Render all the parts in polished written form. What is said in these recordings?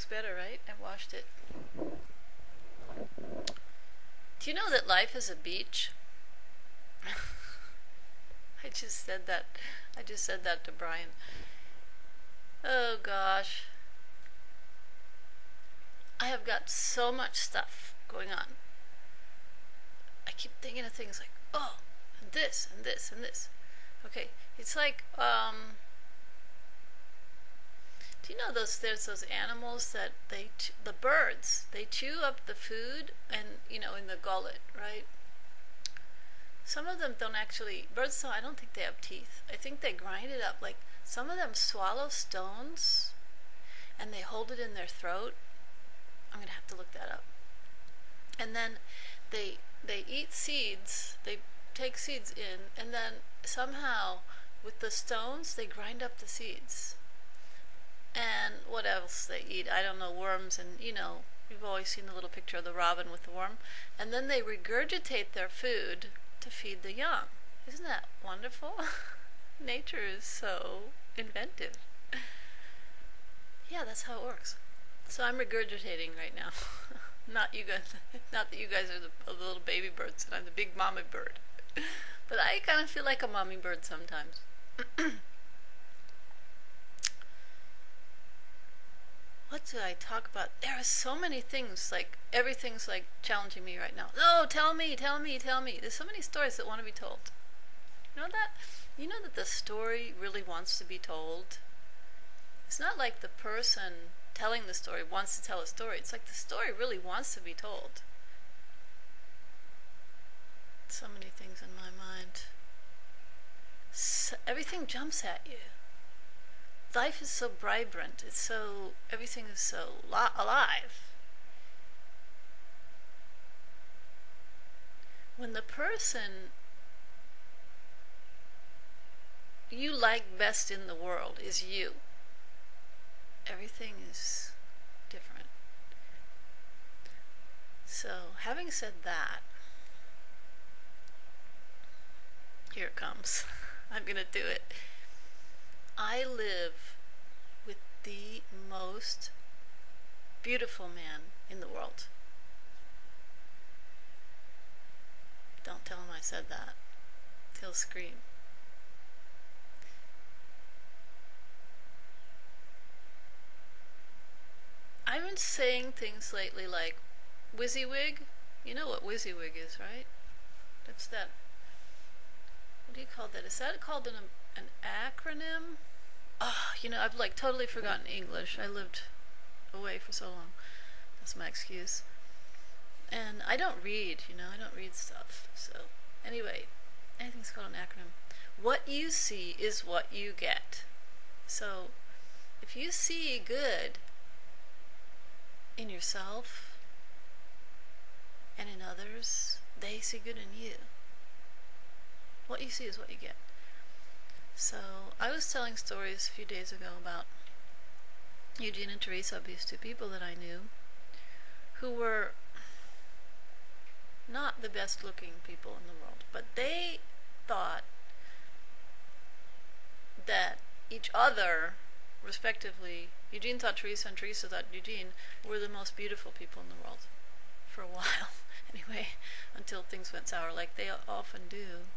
better, right? I washed it. Do you know that life is a beach? I just said that. I just said that to Brian. Oh gosh. I have got so much stuff going on. I keep thinking of things like, oh, and this, and this, and this. Okay, it's like, do you know there's those animals that the birds, they chew up the food and, in the gullet, right? Some of them don't actually, birds don't, I don't think they have teeth. I think they grind it up. Like, some of them swallow stones and they hold it in their throat. I'm going to have to look that up. And then they eat seeds. They take seeds in, and then somehow with the stones they grind up the seeds. And what else they eat? I don't know, worms, and you've always seen the little picture of the robin with the worm. And then they regurgitate their food to feed the young. Isn't that wonderful? Nature is so inventive. Yeah, that's how it works. So I'm regurgitating right now. Not you guys. Not that you guys are the little baby birds and I'm the big mommy bird. But I kind of feel like a mommy bird sometimes. What do I talk about? There are so many things, like everything's like challenging me right now. Oh, tell me, tell me, tell me. There's so many stories that want to be told. You know that? You know that the story really wants to be told? It's not like the person telling the story wants to tell a story. It's like the story really wants to be told. So many things in my mind. Everything jumps at you. Life is so vibrant. Everything is so alive. When the person you like best in the world is you, everything is different. So, having said that, here it comes. I'm gonna do it. I live with the most beautiful man in the world. Don't tell him I said that. He'll scream. I've been saying things lately like WYSIWYG. You know what WYSIWYG is, right? That's that. What do you call that? Is that called an acronym? I've like totally forgotten English. I lived away for so long. That's my excuse. And I don't read, I don't read stuff. So, anyway, anything's called an acronym. What you see is what you get. So, if you see good in yourself and in others, they see good in you. What you see is what you get. So, I was telling stories a few days ago about Eugene and Teresa, these two people that I knew, who were not the best looking people in the world, but they thought that each other, respectively, Eugene thought Teresa and Teresa thought Eugene, were the most beautiful people in the world for a while. Anyway, until things went sour, like they often do.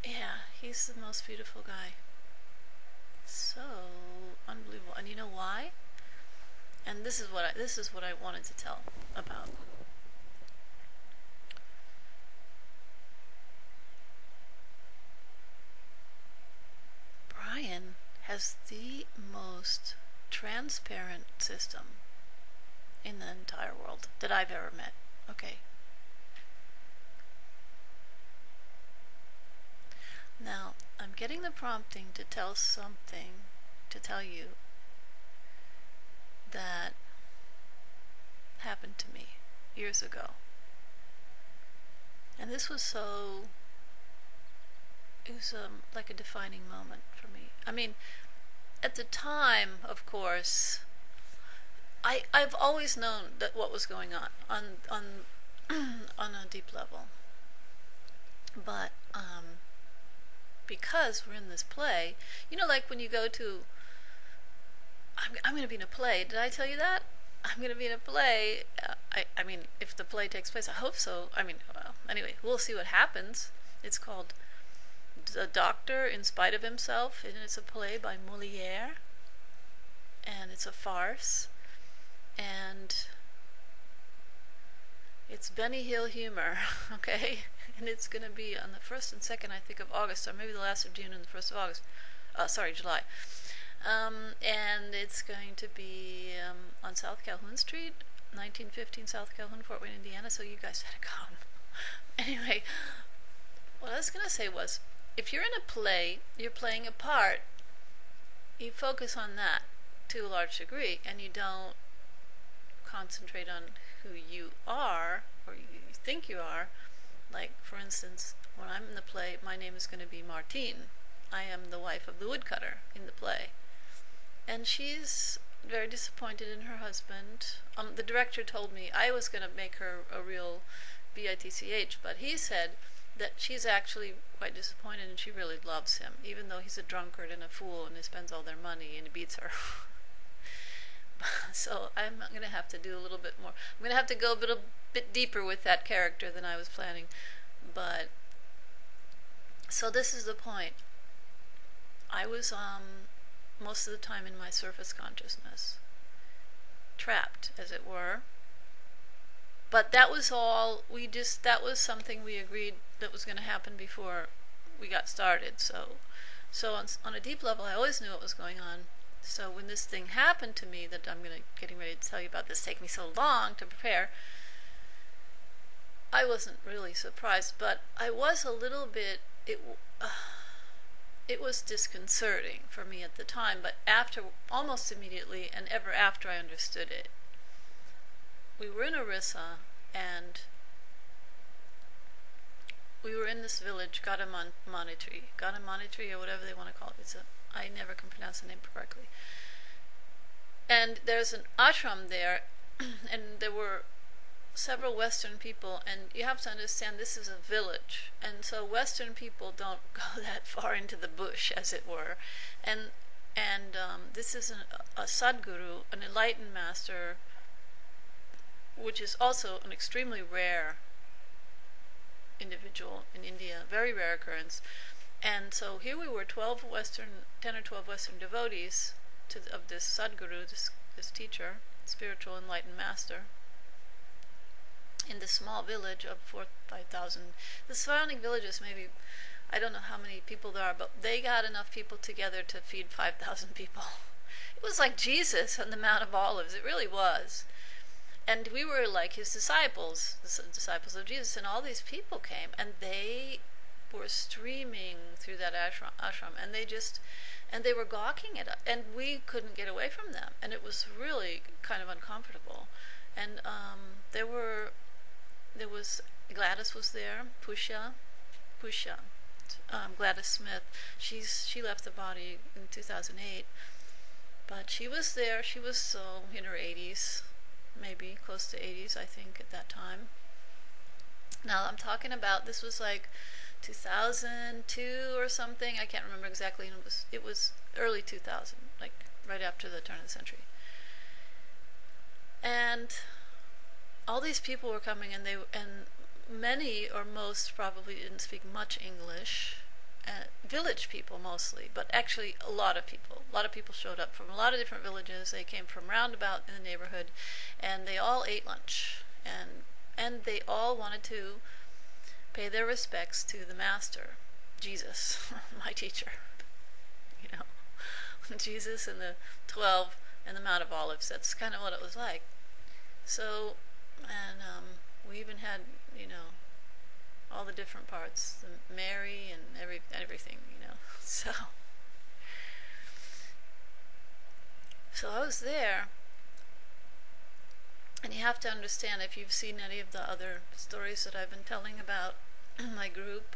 Yeah, he's the most beautiful guy. So unbelievable. And you know why? And this is what I wanted to tell about. Brian has the most transparent system in the entire world that I've ever met. Okay. Now, I'm getting the prompting to tell you that happened to me years ago. And this was it was like a defining moment for me. I mean, at the time, of course, I've always known that what was going on on a deep level. But because we're in this play. You know, like when you go to, I'm going to be in a play. Did I tell you that? I'm going to be in a play. I mean, if the play takes place, I hope so. I mean, well, anyway, we'll see what happens. It's called The Doctor in Spite of Himself, and it's a play by Molière, and it's a farce, and it's Benny Hill humor, okay? And it's going to be on the 1st and 2nd, I think, of August, or maybe the last of June and the 1st of August. July. And it's going to be on South Calhoun Street, 1915 South Calhoun, Fort Wayne, Indiana, so you guys had to come. Anyway, what I was going to say was, if you're in a play, you're playing a part, you focus on that to a large degree, and you don't concentrate on who you are, or you think you are. Like, for instance, when I'm in the play, my name is going to be Martine. I am the wife of the woodcutter in the play. And she's very disappointed in her husband. The director told me I was going to make her a real bitch, but he said that she's actually quite disappointed and she really loves him, even though he's a drunkard and a fool and he spends all their money and he beats her. So I'm going to have to do a little bit more. I'm going to have to go a little bit deeper with that character than I was planning. But, so this is the point. I was most of the time in my surface consciousness, trapped, as it were. But that was all, that was something we agreed that was going to happen before we got started. So on a deep level, I always knew what was going on. So when this thing happened to me that I'm getting ready to tell you about, this taking me so long to prepare, I wasn't really surprised, but I was a little bit, it was disconcerting for me at the time, but almost immediately and ever after I understood it. We were in Orissa, and we were in this village, Gadamanitri, or whatever they want to call it. I never can pronounce the name correctly. And there's an ashram there, and there were several Western people, and you have to understand this is a village, and so Western people don't go that far into the bush, as it were, and this is a Sadguru, an enlightened master, which is also an extremely rare individual in India, very rare occurrence. And so here we were, 10 or 12 Western devotees of this Sadguru, this teacher, spiritual enlightened master, in this small village of 5,000. The surrounding villages, maybe, I don't know how many people there are, but they got enough people together to feed 5,000 people. It was like Jesus on the Mount of Olives. It really was. And we were like his disciples, the disciples of Jesus, and all these people came, and they were streaming through that ashram, and they were gawking at us, and we couldn't get away from them, and it was really kind of uncomfortable. And there was Gladys was there, Pusha, Gladys Smith. She left the body in 2008, but she was there. She was in her 80s, maybe close to 80s, I think, at that time. Now I'm talking about, this was like 2002 or something. I can't remember exactly. And it was early 2000, like right after the turn of the century. And all these people were coming, and many or most probably didn't speak much English. Village people mostly, but actually a lot of people. A lot of people showed up from a lot of different villages. They came from roundabout in the neighborhood, and they all ate lunch, and they all wanted to pay their respects to the master, Jesus, my teacher. You know, Jesus and the 12 and the Mount of Olives. That's kind of what it was like. So, and we even had, all the different parts, the Mary and everything, So I was there, and you have to understand, if you've seen any of the other stories that I've been telling about my group,